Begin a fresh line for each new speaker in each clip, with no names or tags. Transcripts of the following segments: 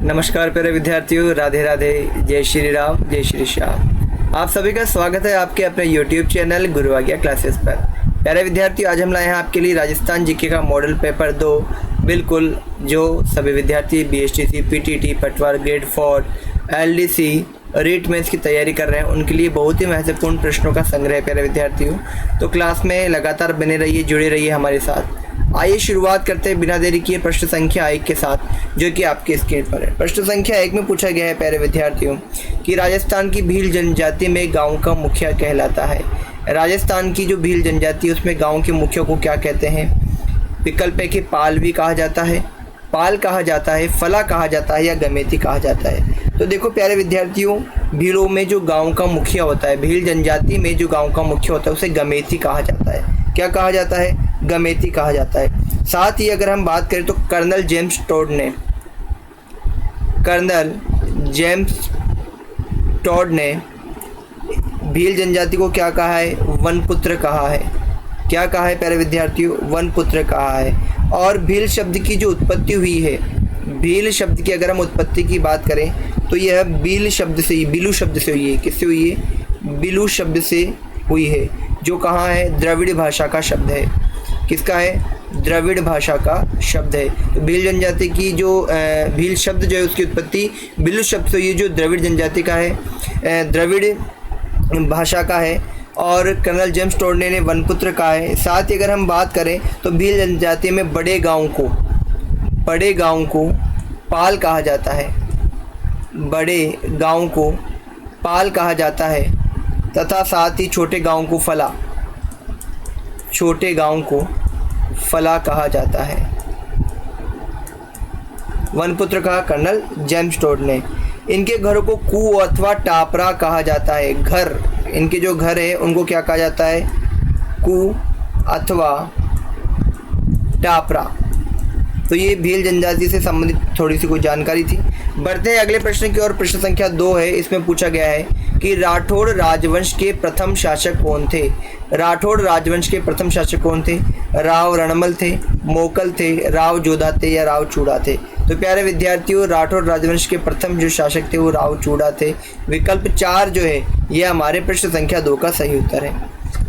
नमस्कार प्यारे विद्यार्थियों, राधे राधे, जय श्री राम, जय श्री श्याम। आप सभी का स्वागत है आपके अपने YouTube चैनल गुरु आ गया क्लासेस पर। प्यारे विद्यार्थियों, आज हम लाए हैं आपके लिए राजस्थान जीके का मॉडल पेपर 2। बिल्कुल जो सभी विद्यार्थी BSTC, PTT, पटवार, ग्रेड 4, LDC, रीट मेंस की तैयारी कर रहे हैं, उनके लिए बहुत ही महत्वपूर्ण प्रश्नों का संग्रह है। प्यारे विद्यार्थियों, तो क्लास में लगातार बने रहिए, जुड़े रहिए हमारे साथ। आइए शुरुआत करते हैं बिना देरी किए प्रश्न संख्या 1 के साथ, जो कि आपके स्क्रीन पर है। प्रश्न संख्या 1 में पूछा गया है प्यारे विद्यार्थियों कि राजस्थान की भील जनजाति में गांव का मुखिया कहलाता है। राजस्थान की जो भील जनजाति है उसमें गांव के मुखिया को क्या कहते हैं? विकल्प है कि पाल भी कहा जाता है, पाल कहा जाता है, फला कहा जाता है या गमेती कहा जाता है। तो देखो प्यारे विद्यार्थियों, भीलों में जो गाँव का मुखिया होता है, भील जनजाति में जो गाँव का मुखिया होता है उसे गमेती कहा जाता है। क्या कहा जाता है? गमेती कहा जाता है। साथ ही अगर हम बात करें तो कर्नल जेम्स टॉड ने भील जनजाति को क्या कहा है? वनपुत्र कहा है। क्या कहा है प्यारे विद्यार्थियों? वनपुत्र कहा है। और भील शब्द की जो उत्पत्ति हुई है, भील शब्द की अगर हम उत्पत्ति की बात करें तो यह बिलू शब्द से हुई है। किससे हुई है? बिलू शब्द से हुई है, जो कहाँ है? द्रविड़ भाषा का शब्द है। किसका है? द्रविड़ भाषा का शब्द है। तो भील जनजाति की जो भील शब्द जो है उसकी उत्पत्ति बिलू शब्द से, ये जो द्रविड़ जनजाति का है, द्रविड़ भाषा का है। और कर्नल जेम्स टॉड ने वनपुत्र कहा है। साथ ही अगर हम बात करें तो भील जनजाति में बड़े गांव को पाल कहा जाता है, बड़े गांव को पाल कहा जाता है, तथा साथ ही छोटे गांव को फला कहा जाता है। वनपुत्र कहा कर्नल जेम्स टॉड ने। इनके घरों को कू अथवा टापरा कहा जाता है। घर, इनके जो घर है उनको क्या कहा जाता है? कू अथवा टापरा। तो ये भील जनजाति से संबंधित थोड़ी सी कोई जानकारी थी। बढ़ते हैं अगले प्रश्न की ओर। प्रश्न संख्या 2 है। इसमें पूछा गया है कि राठौड़ राजवंश के प्रथम शासक कौन थे? राठौड़ राजवंश के प्रथम शासक कौन थे? राव रणमल थे, मोकल थे, राव जोधा थे या राव चूड़ा थे? तो प्यारे विद्यार्थियों, राठौड़ राजवंश के प्रथम जो शासक थे वो राव चूड़ा थे। विकल्प 4 जो है ये हमारे प्रश्न संख्या 2 का सही उत्तर है।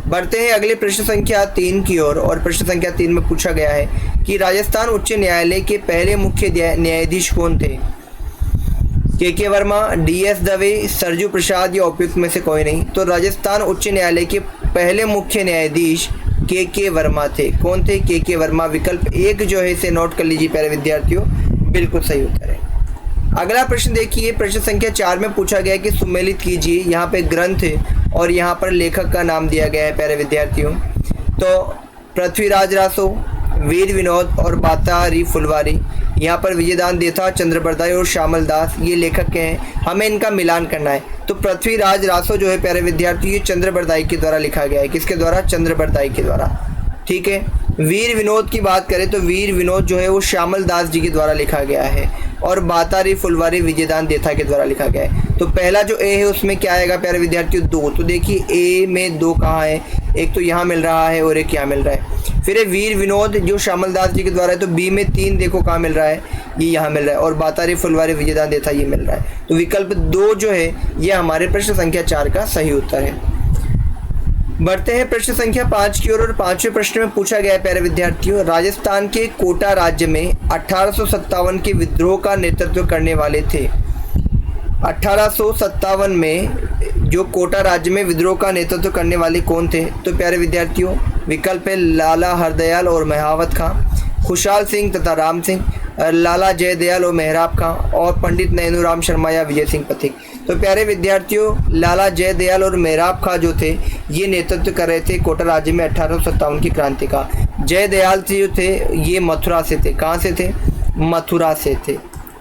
बढ़ते हैं अगले प्रश्न संख्या 3 की ओर। और प्रश्न संख्या 3 में पूछा गया है कि राजस्थान उच्च न्यायालय के पहले मुख्य न्यायाधीश कौन थे? के वर्मा, DS दवे, सरजू प्रसाद या उपयुक्त में से कोई नहीं? तो राजस्थान उच्च न्यायालय के पहले मुख्य न्यायाधीश के वर्मा थे। कौन थे? के वर्मा। विकल्प 1 जो है इसे नोट कर लीजिए प्यारे विद्यार्थियों, बिल्कुल सही उत्तर है। अगला प्रश्न देखिए। प्रश्न संख्या 4 में पूछा गया कि सुमेलित कीजिए। यहाँ पे ग्रंथ और यहाँ पर लेखक का नाम दिया गया है प्यारे विद्यार्थियों। तो पृथ्वीराज रासो, वीर विनोद और बातारी फुलवारी। यहाँ पर विजयदान देथा, चंद्रबरदाई और श्यामल दास ये लेखक के हैं। हमें इनका मिलान करना है। तो पृथ्वीराज रासो जो है प्यारे विद्यार्थी ये चंद्रबरदाई के द्वारा लिखा गया है। किसके द्वारा? चंद्रबरदाई के द्वारा। ठीक है। वीर विनोद की बात करें तो वीर विनोद जो है वो श्यामल दास जी के द्वारा लिखा गया है। और बातारी फुलवारी विजयदान देथा के द्वारा लिखा गया है। तो पहला जो ए है उसमें क्या आएगा प्यारे विद्यार्थियों? 2। तो देखिए ए में 2 कहाँ है? एक तो यहाँ मिल रहा है और एक यहाँ मिल रहा है। फिर वीर विनोद जो श्यामल दास जी के द्वारा है, तो बी में 3 देखो कहाँ मिल रहा है? ये यहाँ मिल रहा है। और बातारी फुलवारी विजयदान देथा ये मिल रहा है। तो विकल्प 2 जो है ये हमारे प्रश्न संख्या 4 का सही उत्तर है। बढ़ते हैं प्रश्न संख्या 5 की ओर। और 5वें प्रश्न में पूछा गया है प्यारे विद्यार्थियों, राजस्थान के कोटा राज्य में 1857 के विद्रोह का नेतृत्व करने वाले थे। 1857 में जो कोटा राज्य में विद्रोह का नेतृत्व करने वाले कौन थे? तो प्यारे विद्यार्थियों विकल्प है लाला हरदयाल और महावत खां, खुशहाल सिंह तथा राम सिंह, लाला जयदयाल और मेहराब खां, और पंडित नैनूराम शर्मा या विजय सिंह पथिक। तो प्यारे विद्यार्थियों लाला जयदयाल और मेहराब खां जो थे ये नेतृत्व कर रहे थे कोटा राज्य में 1857 की क्रांति का। जयदयाल जी जो थे ये मथुरा से थे। कहाँ से थे? मथुरा से थे।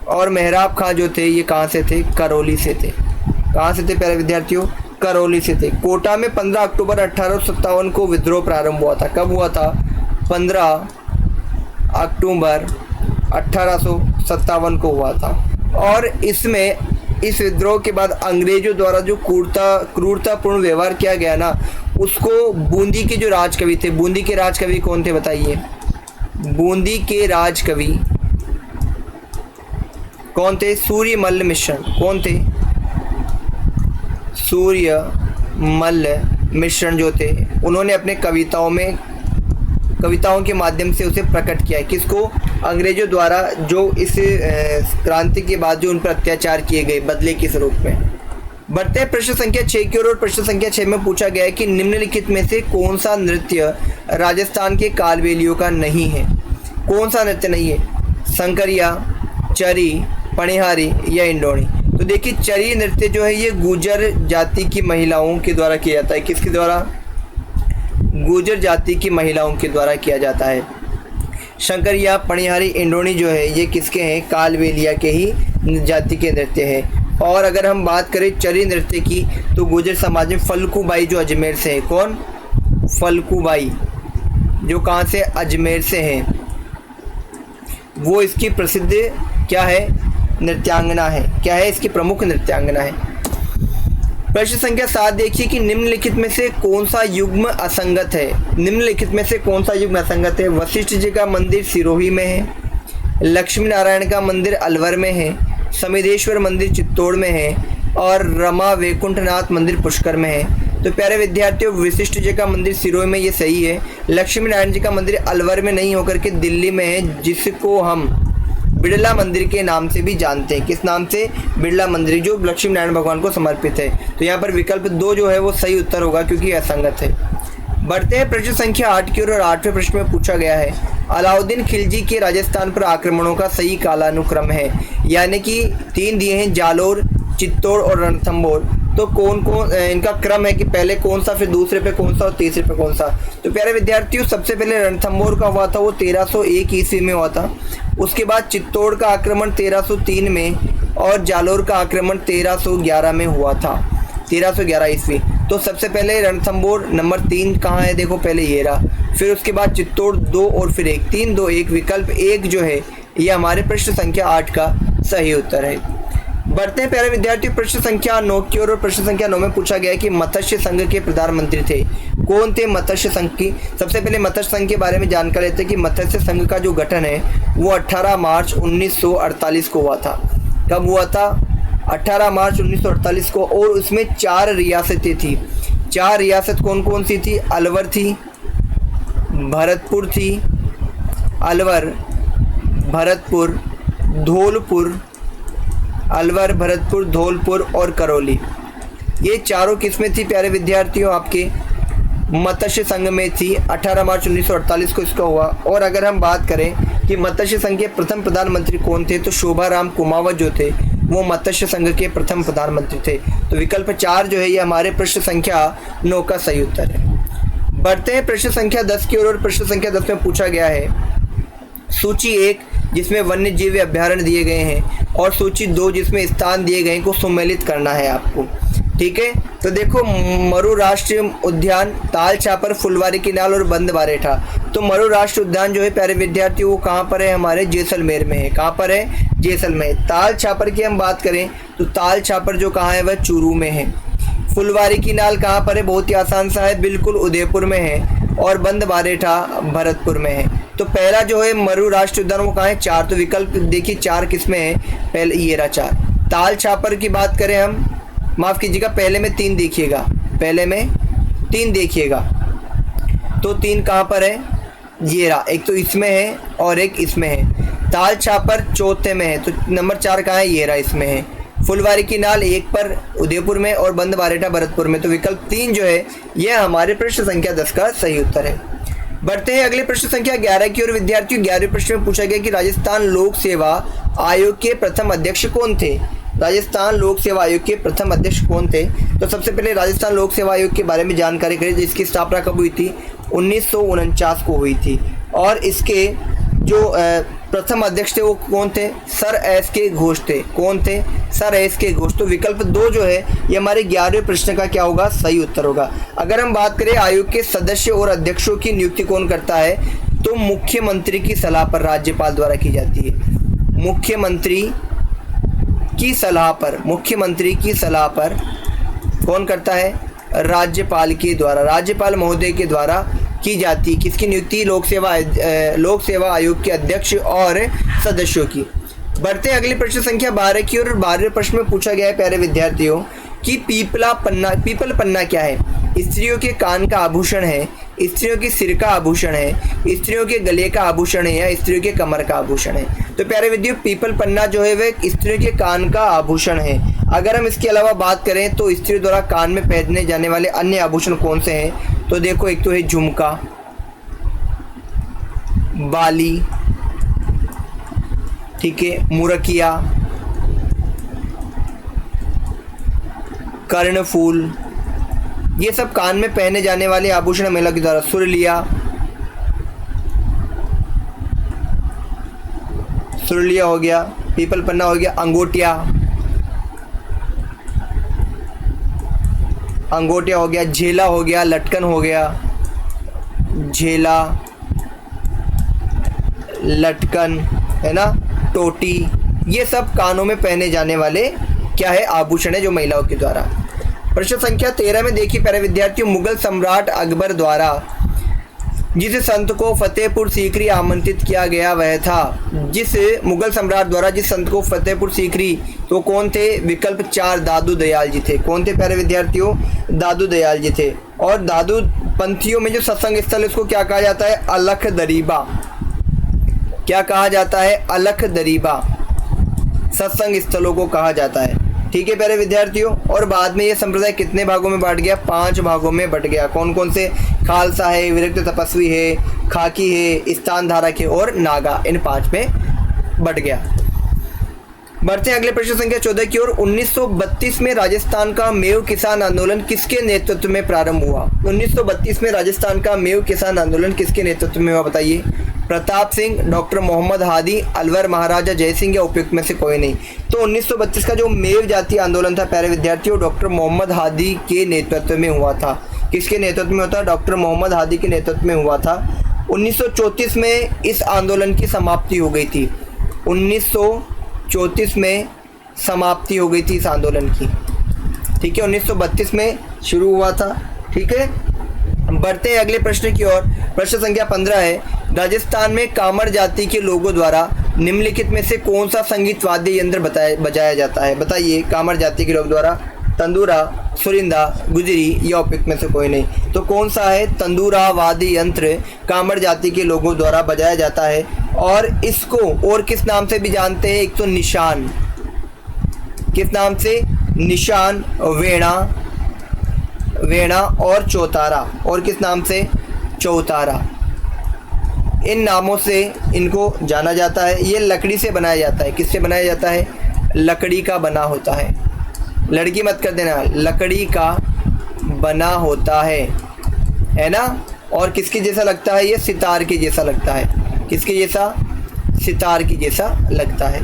और मेहराब खां जो थे ये कहाँ से थे? करौली से थे। कहाँ से थे प्यारे विद्यार्थियों? करौली से थे। कोटा में 15 अक्टूबर 1857 को विद्रोह प्रारंभ हुआ था। कब हुआ था? 15 अक्टूबर 1857 को हुआ था। और इसमें इस विद्रोह के बाद अंग्रेजों द्वारा जो क्रूरतापूर्ण व्यवहार किया गया ना, उसको बूंदी के जो राजकवि थे, बूंदी के राजकवि कौन थे बताइए? बूंदी के राजकवि कौन थे? सूर्यमल्ल मिश्रण। कौन थे? सूर्यमल्ल मिश्रण जो थे, उन्होंने अपने कविताओं के माध्यम से उसे प्रकट किया है। किसको? अंग्रेजों द्वारा जो इस क्रांति के बाद जो उन पर अत्याचार किए गए बदले के स्वरूप में। बढ़ते हैं प्रश्न संख्या 6 की ओर। प्रश्न संख्या 6 में पूछा गया है कि निम्नलिखित में से कौन सा नृत्य राजस्थान के कालबेलियों का नहीं है? कौन सा नृत्य नहीं है? संकरिया, चरी, पणिहारी या इंडोणी? तो देखिए, चरी नृत्य जो है ये गुर्जर जाति की महिलाओं के द्वारा किया जाता है। किसके द्वारा? गुर्जर जाति की महिलाओं के द्वारा किया जाता है। शंकरिया, पणिहारी, इंडोणी जो है ये किसके हैं? कालबेलिया के ही जाति के नृत्य हैं। और अगर हम बात करें चरी नृत्य की तो गुर्जर समाज में फल्गुबाई जो अजमेर से है। कौन? फल्गुबाई जो कहाँ से? अजमेर से हैं। वो इसकी प्रसिद्ध क्या है? नृत्यांगना है। क्या है? इसकी प्रमुख नृत्यांगना है। प्रश्न संख्या 7 देखिए कि निम्नलिखित में से कौन सा युग्म असंगत है? निम्नलिखित में से कौन सा युग्म असंगत है? वशिष्ठ जी का मंदिर सिरोही में है, लक्ष्मी नारायण का मंदिर अलवर में है, समिधेश्वर मंदिर चित्तौड़ में है और रमा वैकुंठनाथ मंदिर पुष्कर में है। तो प्यारे विद्यार्थियों, वशिष्ठ जी का मंदिर सिरोही में, ये सही है। लक्ष्मी नारायण जी का मंदिर अलवर में नहीं होकर के दिल्ली में है, जिसको हम बिड़ला मंदिर के नाम से भी जानते हैं। किस नाम से? बिड़ला मंदिर, जो लक्ष्मी नारायण भगवान को समर्पित है। तो यहाँ पर विकल्प 2 जो है वो सही उत्तर होगा, क्योंकि असंगत है। बढ़ते हैं प्रश्न संख्या 8 की ओर। और 8वें प्रश्न में पूछा गया है अलाउद्दीन खिलजी के राजस्थान पर आक्रमणों का सही कालानुक्रम है। यानी कि 3 दिए हैं, जालोर, चित्तौड़ और रणथंभौर। तो कौन कौन इनका क्रम है कि पहले कौन सा, फिर दूसरे पे कौन सा और तीसरे पे कौन सा? तो प्यारे विद्यार्थियों, सबसे पहले रणथंभौर का हुआ था वो 1301 ईस्वी में हुआ था। उसके बाद चित्तौड़ का आक्रमण 1303 में और जालोर का आक्रमण 1311 में हुआ था। 1311 ईस्वी। तो सबसे पहले रणथंभौर नंबर 3 कहाँ है? देखो, पहले ये रहा। फिर उसके बाद चित्तौड़ 2 और फिर 1, 3, 2, 1। विकल्प 1 जो है ये हमारे प्रश्न संख्या 8 का सही उत्तर है। बढ़ते हैं प्यारे विद्यार्थी प्रश्न संख्या 9 की ओर। और प्रश्न संख्या 9 में पूछा गया है कि मत्स्य संघ के प्रधानमंत्री थे। कौन थे मत्स्य संघ की? सबसे पहले मत्स्य संघ के बारे में जानकारी लेते हैं कि मत्स्य संघ का जो गठन है वो 18 मार्च 1948 को हुआ था। कब हुआ था? 18 मार्च 1948 को। और उसमें 4 रियासतें थी। 4 रियासत कौन कौन सी थी? अलवर थी, भरतपुर थी, अलवर, भरतपुर, धौलपुर, अलवर, भरतपुर, धौलपुर और करौली। ये चारों किस्में थी प्यारे विद्यार्थियों, आपके मत्स्य संघ में थी। 18 मार्च 1948 को इसका हुआ। और अगर हम बात करें कि मत्स्य संघ के प्रथम प्रधानमंत्री कौन थे, तो शोभाराम कुमावत जो थे वो मत्स्य संघ के प्रथम प्रधानमंत्री थे। तो विकल्प 4 जो है ये हमारे प्रश्न संख्या 9 का सही उत्तर है। बढ़ते हैं प्रश्न संख्या 10 की ओर। और प्रश्न संख्या 10 में पूछा गया है सूची 1 जिसमें वन्य जीव अभ्यारण्य दिए गए हैं और सूची 2 जिसमें स्थान दिए गए हैं को सम्मिलित करना है आपको। ठीक है, तो देखो, मरु राष्ट्रीय उद्यान, ताल छापर, फुलवारी किनाल और बंद बारेठा। तो मरु राष्ट्रीय उद्यान जो है प्यारे विद्यार्थी वो कहाँ पर है? हमारे जैसलमेर में है। कहाँ पर है? जैसलमेर। ताल छापर की हम बात करें तो ताल छापर जो कहाँ है वह चूरू में है। फुलवारी किनाल कहाँ पर है? बहुत ही आसान सा है, बिल्कुल उदयपुर में है। और बंद बारेठा भरतपुर में है। तो पहला जो है मरु राष्ट्रीय उद्यान वो कहाँ है? 4। तो विकल्प देखिए 4 किसमें है? पहले ये रहा 4। ताल छापर की बात करें हम, माफ़ कीजिएगा, पहले में 3 देखिएगा, पहले में 3 देखिएगा। तो 3 कहाँ पर है? ये रहा, एक तो इसमें है और एक इसमें है। ताल छापर चौथे में है, तो नंबर 4 कहाँ है? ये रहा, इसमें है। फुलवारी किनाल 1 पर उदयपुर में और बंद बारेठा भरतपुर में। तो विकल्प 3 जो है यह हमारे प्रश्न संख्या 10 का सही उत्तर है। बढ़ते हैं अगले प्रश्न संख्या 11 की ओर। विद्यार्थियों, 11वें प्रश्न में पूछा गया कि राजस्थान लोक सेवा आयोग के प्रथम अध्यक्ष कौन थे? राजस्थान लोक सेवा आयोग के प्रथम अध्यक्ष कौन थे? तो सबसे पहले राजस्थान लोक सेवा आयोग के बारे में जानकारी करें, जिसकी स्थापना कब हुई थी? 1949 को हुई थी। और इसके जो प्रथम अध्यक्ष थे वो कौन थे? सर एस के घोष थे। कौन थे? सर एस के घोष। तो विकल्प 2 जो है ये हमारे 11वें प्रश्न का क्या होगा? सही उत्तर होगा। अगर हम बात करें आयोग के सदस्य और अध्यक्षों की नियुक्ति कौन करता है, तो मुख्यमंत्री की सलाह पर राज्यपाल द्वारा की जाती है। मुख्यमंत्री की सलाह पर कौन करता है? राज्यपाल के द्वारा, राज्यपाल महोदय के द्वारा की जाती है। किसकी नियुक्ति? लोक सेवा आयोग के अध्यक्ष और सदस्यों की। बढ़ते हैं अगले प्रश्न संख्या 12 की ओर। 12वें प्रश्न में पूछा गया है प्यारे विद्यार्थियों कि पीपल पन्ना क्या है? स्त्रियों के कान का आभूषण है, स्त्रियों के सिर का आभूषण है, स्त्रियों के गले का आभूषण है या स्त्रियों के कमर का आभूषण है? तो प्यारे विद्यार्थियों पीपल पन्ना जो है वह स्त्रियों के कान का आभूषण है। अगर हम इसके अलावा बात करें तो स्त्रियों द्वारा कान में पहने जाने वाले अन्य आभूषण कौन से हैं? तो देखो, एक तो है झुमका, बाली, ठीक है, मुरकिया, कर्णफूल, ये सब कान में पहने जाने वाले आभूषण महिला के द्वारा। सुरलिया हो गया, पीपल पन्ना हो गया, अंगोटिया हो गया, झेला हो गया, लटकन हो गया, झेला, लटकन है ना, टोटी, ये सब कानों में पहने जाने वाले क्या है? आभूषण है जो महिलाओं के द्वारा। प्रश्न संख्या 13 में देखिए प्यारे विद्यार्थियों, मुगल सम्राट अकबर द्वारा जिस संत को फतेहपुर सीकरी आमंत्रित किया गया वह था। जिस मुगल सम्राट द्वारा जिस संत को फतेहपुर सीकरी, तो कौन थे? विकल्प 4 दादू दयाल जी थे। कौन थे प्यारे विद्यार्थियों? दादू दयाल जी थे। और दादू पंथियों में जो सत्संग स्थल है उसको क्या कहा जाता है? अलख दरीबा। क्या कहा जाता है? अलख दरीबा सत्संग स्थलों को कहा जाता है। ठीक है प्यारे विद्यार्थियों। और बाद में ये संप्रदाय कितने भागों में बांट गया? 5 भागों में बट गया। कौन कौन से? खालसा है, विरक्त तपस्वी है, खाकी है, स्थान धारक है और नागा, इन 5 में बट गया। बढ़ते हैं अगले प्रश्न संख्या 14 की ओर। 1932 में राजस्थान का मेव किसान आंदोलन किसके नेतृत्व में प्रारंभ हुआ? 1932 में राजस्थान का मेव किसान आंदोलन किसके नेतृत्व में हुआ बताइए? प्रताप सिंह, डॉक्टर मोहम्मद हादी, अलवर महाराजा जय सिंह या उपयुक्त में से कोई नहीं? तो 1932 का जो मेव जातीय आंदोलन था प्यारे विद्यार्थियों, डॉक्टर मोहम्मद हादी के नेतृत्व में हुआ था। किसके नेतृत्व में होता? डॉक्टर मोहम्मद हादी के नेतृत्व में हुआ था। 1934 में इस आंदोलन की समाप्ति हो गई थी। 1934 में समाप्ति हो गई थी इस आंदोलन की। ठीक है, 1932 में शुरू हुआ था। ठीक है, बढ़ते हैं अगले प्रश्न की ओर। प्रश्न संख्या 15 है, राजस्थान में कामर जाति के लोगों द्वारा निम्नलिखित में से कौन सा संगीत वाद्य यंत्र बजाया जाता है? बताइए, कामर जाति के लोग द्वारा तंदूरा, सुरिंदा, गुजरी या उपयुक्त में से कोई नहीं? तो कौन सा है? तंदूरा वाद्य यंत्र कामर जाति के लोगों द्वारा बजाया जाता है। और इसको और किस नाम से भी जानते हैं? एक तो निशान, किस नाम से? निशान, वेणा और चौतारा। और किस नाम से? चौतारा। इन नामों से इनको जाना जाता है। ये लकड़ी से बनाया जाता है। किससे बनाया जाता है? लकड़ी का बना होता है। लड़की मत कर देना, लकड़ी का बना होता है ना। और किसके जैसा लगता है? ये सितार के जैसा लगता है। किसके जैसा? सितार के जैसा लगता है।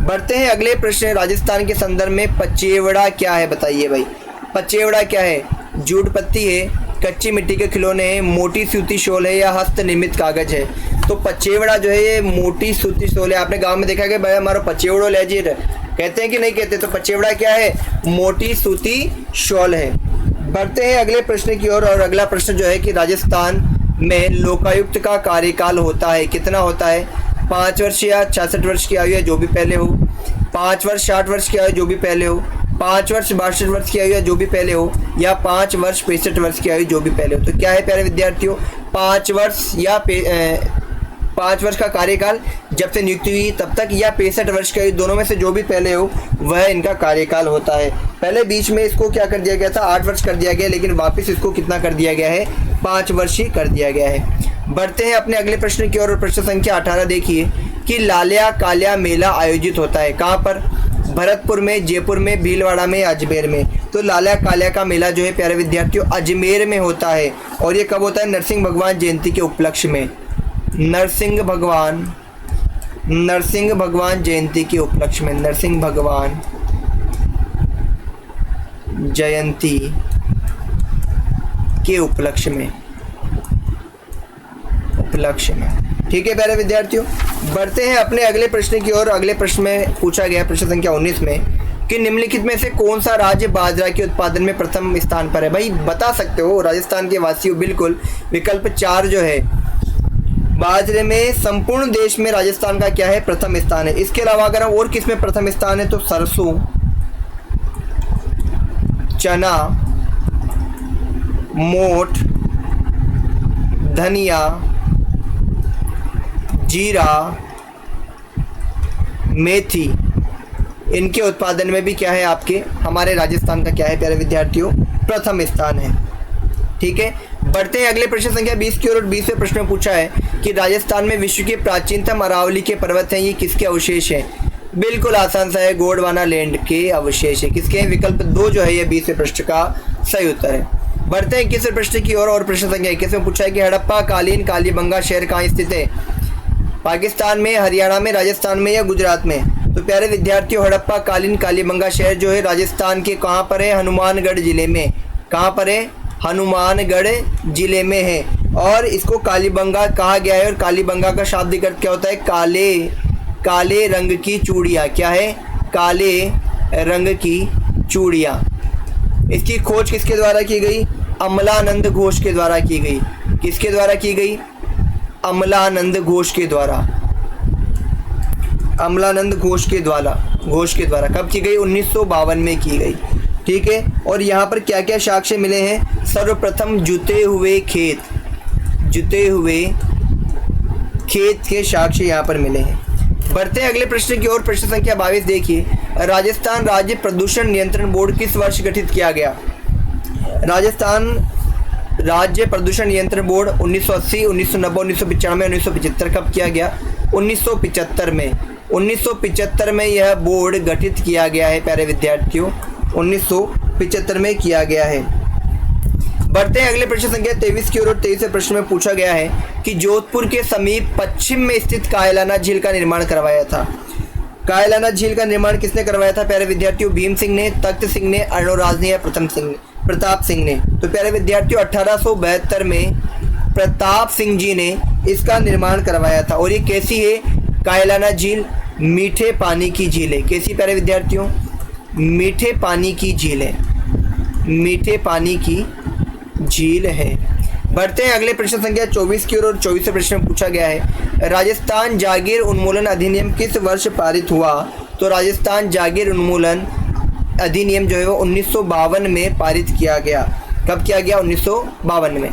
बढ़ते हैं अगले प्रश्न। राजस्थान के संदर्भ में पचेवड़ा क्या है बताइए भाई? पचेवड़ा क्या है? जूट पत्ती है, कच्ची मिट्टी के खिलौने हैं, मोटी सूती शॉल है या हस्त निर्मित कागज है? तो पचेवड़ा जो है ये मोटी सूती शॉल है। आपने गांव में देखा कि भाई हमारा पचेवड़ो ले जी, कहते हैं कि नहीं कहते? तो पचेवड़ा क्या है? मोटी सूती शॉल है। बढ़ते हैं अगले प्रश्न की ओर। और अगला प्रश्न जो है कि राजस्थान में लोकायुक्त का कार्यकाल होता है, कितना होता है? 5 वर्ष या 66 वर्ष की आयु या जो भी पहले हो, 5 वर्ष 60 वर्ष की आयु जो भी पहले हो, 5 वर्ष 62 वर्ष की आयु या जो भी पहले हो, या 5 वर्ष 65 वर्ष की आयु जो भी पहले हो। तो क्या है प्यारे विद्यार्थियों? 5 वर्ष या 5 वर्ष का कार्यकाल जब से नियुक्ति हुई तब तक, या 65 वर्ष का, दोनों में से जो भी पहले हो वह इनका कार्यकाल होता है। पहले बीच में इसको क्या कर दिया गया था? 8 वर्ष कर दिया गया, लेकिन वापस इसको कितना कर दिया गया है? 5 वर्ष ही कर दिया गया है। बढ़ते हैं अपने अगले प्रश्न की ओर। प्रश्न संख्या 18 देखिए कि लालिया कालिया मेला आयोजित होता है कहाँ पर? भरतपुर में, जयपुर में, भीलवाड़ा में, अजमेर में? तो लालिया कालिया का मेला जो है प्यारे विद्यार्थियों अजमेर में होता है। और ये कब होता है? नरसिंह भगवान जयंती के उपलक्ष्य में। नरसिंह भगवान जयंती के उपलक्ष्य में, नरसिंह भगवान जयंती के उपलक्ष्य में। ठीक है प्यारे विद्यार्थियों, बढ़ते हैं अपने अगले प्रश्न की ओर। अगले प्रश्न में पूछा गया प्रश्न संख्या 19 में कि निम्नलिखित में से कौन सा राज्य बाजरा के उत्पादन में प्रथम स्थान पर है? भाई बता सकते हो राजस्थान के वासियों, बिल्कुल। विकल्प 4 जो है बाजरे में संपूर्ण देश में राजस्थान का क्या है, प्रथम स्थान है। इसके अलावा अगर हम और किस में प्रथम स्थान है तो सरसों, चना, मोठ, धनिया, जीरा, मेथी, इनके उत्पादन में भी क्या है आपके हमारे राजस्थान का क्या है प्यारे विद्यार्थियों, प्रथम स्थान है। ठीक है, बढ़ते हैं अगले प्रश्न संख्या 20 की ओर। 20वें प्रश्न में पूछा है कि राजस्थान में विश्व के प्राचीनतम अरावली के पर्वत हैं, ये किसके अवशेष हैं? बिल्कुल आसान सा है, गोंडवाना लैंड के अवशेष है। किसके हैं? विकल्प 2 जो है ये 20वें प्रश्न का सही उत्तर है। बढ़ते हैं 21वें प्रश्न की ओर और प्रश्न संख्या 21 में पूछा है कि हड़प्पा कालीन कालीबंगा शहर कहाँ स्थित है? पाकिस्तान में, हरियाणा में, राजस्थान में या गुजरात में? तो प्यारे विद्यार्थियों, हड़प्पा कालीन कालीबंगा शहर जो है राजस्थान के कहाँ पर है? हनुमानगढ़ जिले में। कहाँ पर है? हनुमानगढ़ जिले में है। और इसको कालीबंगा कहा गया है और कालीबंगा का शाब्दिक अर्थ क्या होता है? काले, काले रंग की चूड़ियाँ। क्या है? काले रंग की चूड़ियाँ। इसकी खोज किसके द्वारा की गई? अमलानंद घोष के द्वारा की गई। किसके द्वारा की गई? अमलानंद घोष के द्वारा। अमलानंद घोष के द्वारा कब की गई? 1952 में की गई। ठीक है, और यहाँ पर क्या क्या साक्ष्य मिले हैं? सर्वप्रथम जुते हुए खेत के साक्ष्य यहाँ पर मिले हैं। बढ़ते हैं अगले प्रश्न की ओर। प्रश्न संख्या 22 देखिए, राजस्थान राज्य प्रदूषण नियंत्रण बोर्ड किस वर्ष गठित किया गया? राजस्थान राज्य प्रदूषण नियंत्रण बोर्ड 1980, 1990, 1995, 1975 कब किया गया? 1975 में। 1975 में यह बोर्ड गठित किया गया है प्यारे विद्यार्थियों, 1975 में किया गया है। बढ़ते हैं अगले प्रश्न संख्या 23 की ओर। 23वें प्रश्न में पूछा गया है कि जोधपुर के समीप पश्चिम में स्थित कायलाना झील का निर्माण करवाया था। कायलाना झील का निर्माण किसने करवाया था प्यारे विद्यार्थियों? भीम सिंह ने, तख्त सिंह ने, अर्णोराज ने या प्रताप सिंह ने? तो प्यारे विद्यार्थियों 1872 में प्रताप सिंह जी ने इसका निर्माण करवाया था। और ये कैसी है कायलाना झील? मीठे पानी की झील है। कैसी प्यारे विद्यार्थियों? मीठे पानी की झील है। मीठे पानी की झील है। बढ़ते हैं अगले प्रश्न संख्या 24 की ओर और 24वें प्रश्न में पूछा गया है, राजस्थान जागीर उन्मूलन अधिनियम किस वर्ष पारित हुआ? तो राजस्थान जागीर उन्मूलन अधिनियम जो है वो 1952 में पारित किया गया। कब किया गया? 1952 में।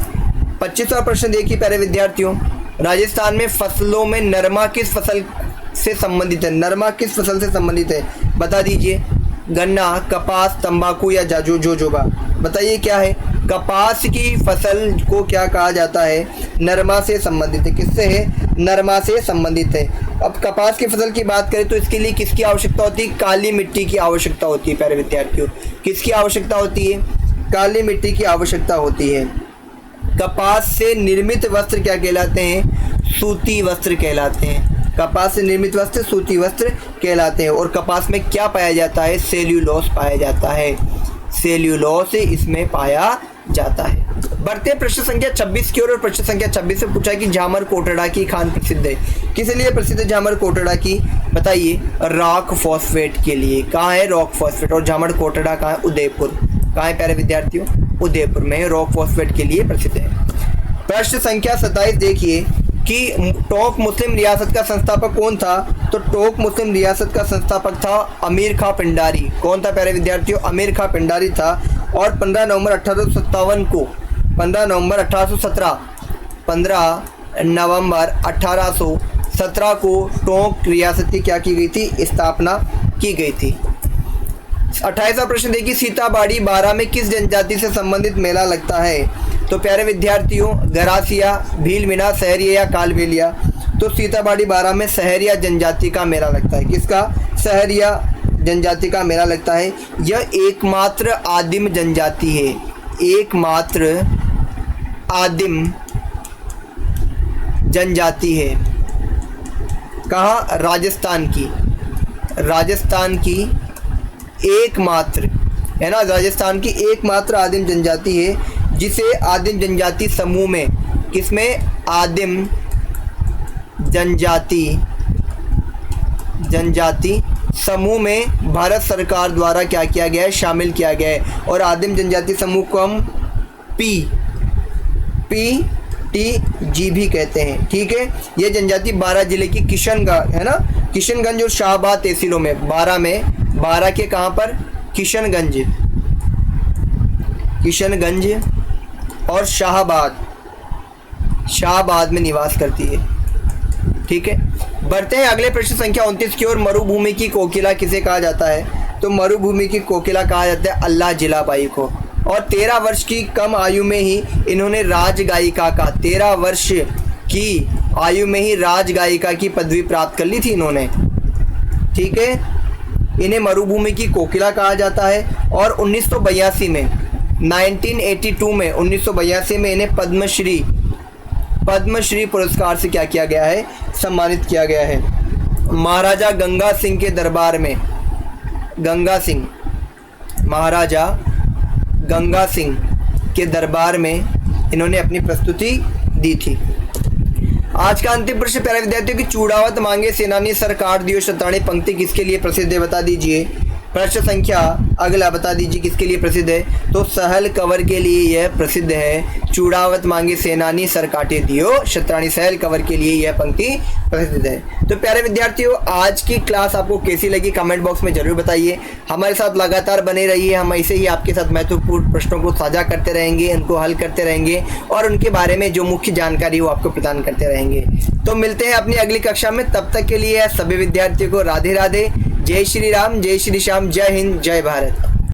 25वां प्रश्न देखिए प्यारे विद्यार्थियों, राजस्थान में फसलों में नरमा किस फसल से संबंधित है? नरमा किस फसल से संबंधित है? बता दीजिए। गन्ना, कपास, तंबाकू या जोजोबा? बताइए क्या है? कपास की फसल को क्या कहा जाता है? नरमा से संबंधित है। किससे है? नरमा से संबंधित है। अब कपास की फसल की बात करें तो इसके लिए किसकी आवश्यकता होती है? काली मिट्टी की आवश्यकता होती है प्यारे विद्यार्थियों। किसकी आवश्यकता होती है? काली मिट्टी की आवश्यकता होती है। कपास से निर्मित वस्त्र क्या कहलाते हैं? सूती वस्त्र कहलाते हैं। कपास से निर्मित वस्त्र सूती वस्त्र कहलाते हैं। और कपास में क्या पाया जाता है? सेल्यूलोस पाया जाता है। सेल्यूलोस इसमें पाया जाता है। बढ़ते प्रश्न संख्या 26 की ओर और प्रश्न संख्या 26 से पूछा कि झामर कोटड़ा की खान प्रसिद्ध है। किस लिए प्रसिद्ध है झामर कोटड़ा की? बताइए। रॉक फॉस्फेट के लिए। कहाँ है रॉक फॉस्फेट? और झामर कोटड़ा कहाँ है? उदयपुर। कहाँ है प्यारे विद्यार्थियों? उदयपुर में रॉक फॉस्फेट के लिए प्रसिद्ध है। प्रश्न संख्या 27 देखिए कि टोंक मुस्लिम रियासत का संस्थापक कौन था? तो टोंक मुस्लिम रियासत का संस्थापक था अमीर खां पिंडारी। कौन था प्यारे विद्यार्थियों? अमीर खां पिंडारी था। और 15 नवंबर 1857 को 15 नवंबर 1817 को टोंक रियासत की क्या की गई थी? स्थापना की गई थी। 28वां प्रश्न देखिए, सीताबाड़ी बारा में किस जनजाति से संबंधित मेला लगता है? तो प्यारे विद्यार्थियों गरासिया, भीलमीना, सहरिया या कालबेलिया? तो सीताबाड़ी बारा में सहरिया जनजाति का मेला लगता है। किसका? सहरिया जनजाति का मेला लगता है। यह एकमात्र आदिम जनजाति है। एकमात्र आदिम जनजाति है। कहाँ? राजस्थान की। राजस्थान की एकमात्र है ना, राजस्थान की एकमात्र आदिम जनजाति है जिसे आदिम जनजाति समूह में, किसमें? आदिम जनजाति समूह में भारत सरकार द्वारा क्या किया गया है? शामिल किया गया है। और आदिम जनजाति समूह को हम जी भी कहते हैं। ठीक है, ये जनजाति बारां जिले की किशनगंज है ना, किशनगंज और शाहबाद तहसीलों में, बारां के कहाँ पर, किशनगंज और शाहबाद में निवास करती है। ठीक है, बढ़ते हैं अगले प्रश्न संख्या 29 की ओर। मरुभूमि की कोकिला किसे कहा जाता है? तो मरुभूमि की कोकिला कहा जाता है अल्लाह जिलाबाई को। और 13 वर्ष की कम आयु में ही इन्होंने राजगायिका का 13 वर्ष की आयु में ही राजगायिका की पदवी प्राप्त कर ली थी इन्होंने। ठीक है, इन्हें मरुभूमि की कोकिला कहा जाता है। और 1982 में 1982 में इन्हें पद्मश्री पुरस्कार से क्या किया गया है, सम्मानित किया गया है। महाराजा गंगा सिंह के दरबार में, महाराजा गंगा सिंह के दरबार में इन्होंने अपनी प्रस्तुति दी थी। आज का अंतिम प्रश्न प्यारे विद्यार्थियों की, चूड़ावत मांगे सेनानी सरकार दियो शतरानी पंक्ति किसके लिए प्रसिद्ध है, बता दीजिए। प्रश्न संख्या अगला बता दीजिए किसके लिए प्रसिद्ध है? तो सहल कंवर के लिए यह प्रसिद्ध है। चूड़ावत मांगे सेनानी सर काटे दियो शतरानी, सहल कंवर के लिए यह पंक्ति प्रसिद्ध है। तो प्यारे विद्यार्थियों, आज की क्लास आपको कैसी लगी कमेंट बॉक्स में जरूर बताइए। हमारे साथ लगातार बने रहिए, हम ऐसे ही आपके साथ महत्वपूर्ण प्रश्नों को साझा करते रहेंगे, उनको हल करते रहेंगे और उनके बारे में जो मुख्य जानकारी वो आपको प्रदान करते रहेंगे। तो मिलते हैं अपनी अगली कक्षा में, तब तक के लिए सभी विद्यार्थियों को राधे राधे, जय श्री राम, जय श्री श्याम, जय हिंद, जय भारत।